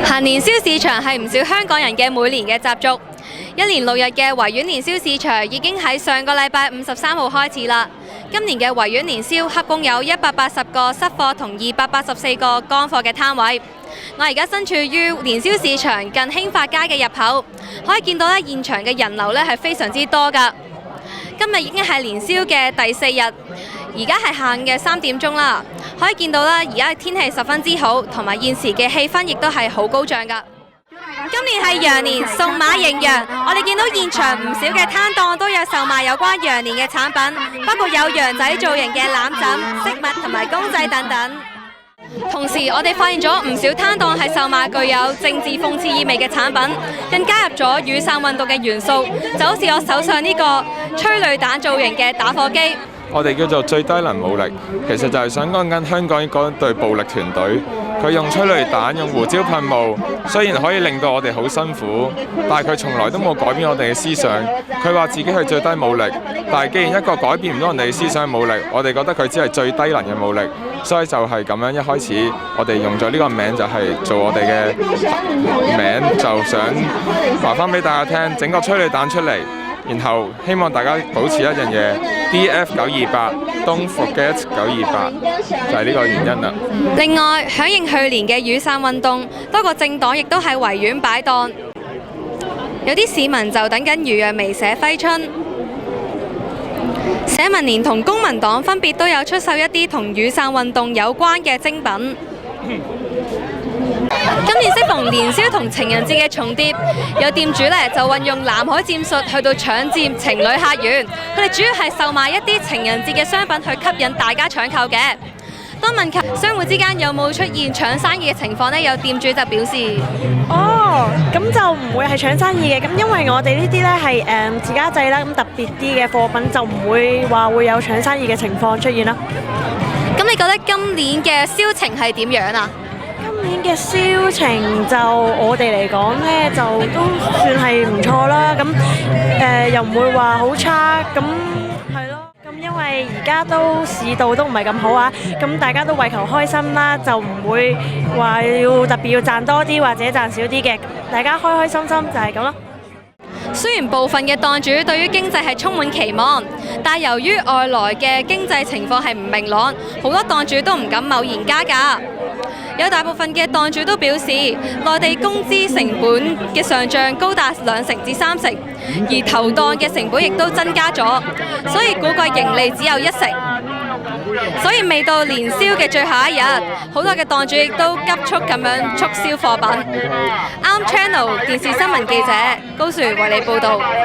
行年宵市場係唔少香港人嘅每年嘅習俗。一連6日嘅維園年宵市場已經喺上個禮拜53號開始啦。今年嘅維園年宵合共有180個濕貨同284個乾貨嘅攤位。我而家身處於年宵市場近興發街嘅入口，可以見到現場嘅人流係非常之多㗎。今日已經係年宵嘅第4日，而家係下午嘅3點鐘啦。可以見到而家天氣十分之好，同埋現時嘅氣氛亦都係好高漲㗎。今年係羊年，送馬迎羊，我哋見到現場唔少嘅攤檔都有售賣有關羊年嘅產品，包括有羊仔造型嘅攬枕、飾物同埋公仔等等。同時，我哋發現咗唔少攤檔係售賣具有政治諷刺意味嘅產品，更加入咗雨傘運動嘅元素，就好似我手上呢個催淚彈造型嘅打火機。我哋叫做最低能武力，其實就係想講緊香港嗰隊暴力團隊，佢用催淚彈、用胡椒噴霧，雖然可以令到我哋好辛苦，但係佢從來都冇改變我哋嘅思想。佢話自己係最低武力，但係既然一個改變唔到人哋嘅思想嘅武力，我哋覺得佢只係最低能嘅武力，所以就係咁樣。一開始我哋用咗呢個名就係做我哋嘅名，就想話翻俾大家聽，整個催淚彈出嚟。然後希望大家保持一樣嘢 ，DF928，Don't forget 928，就係呢個原因啦。另外，響應去年嘅雨傘運動，多個政黨亦都喺維園擺檔，有啲市民就等緊如若微社揮春。社民連同公民黨分別都有出售一啲同雨傘運動有關嘅精品。今年適逢年宵同情人節嘅重疊，有店主就運用藍海戰術去到搶佔情侶客源。佢哋主要係售賣一啲情人節嘅商品去吸引大家搶購嘅。當問及商戶之間有冇出現搶生意嘅情況呢，有店主就表示：咁就唔會係搶生意嘅。咁因為我哋呢啲呢係自家製啦，咁特別啲嘅貨品就唔會話會有搶生意嘅情況出現啦。咁你覺得今年嘅銷情係點樣啊？今年嘅銷情就我哋嚟講呢，就都算係唔錯啦。咁又唔會話好差。咁係咯。咁因為而家都市道都唔係咁好啊。咁大家都為求開心啦，就唔會話要特別要賺多啲或者賺少啲嘅。大家開開心心就係咁咯。雖然部分嘅檔主對於經濟係充滿期望，但由於外來嘅經濟情況係唔明朗，好多檔主都唔敢貿然加價。有大部分嘅檔主都表示，內地工資成本嘅上漲高達2成至3成，而投檔嘅成本亦都增加咗，所以估計盈利只有1成。所以未到年宵嘅最後一日，好多嘅檔主亦都急速咁樣促銷貨品。啱 Channel 電視新聞記者高樹為你報導。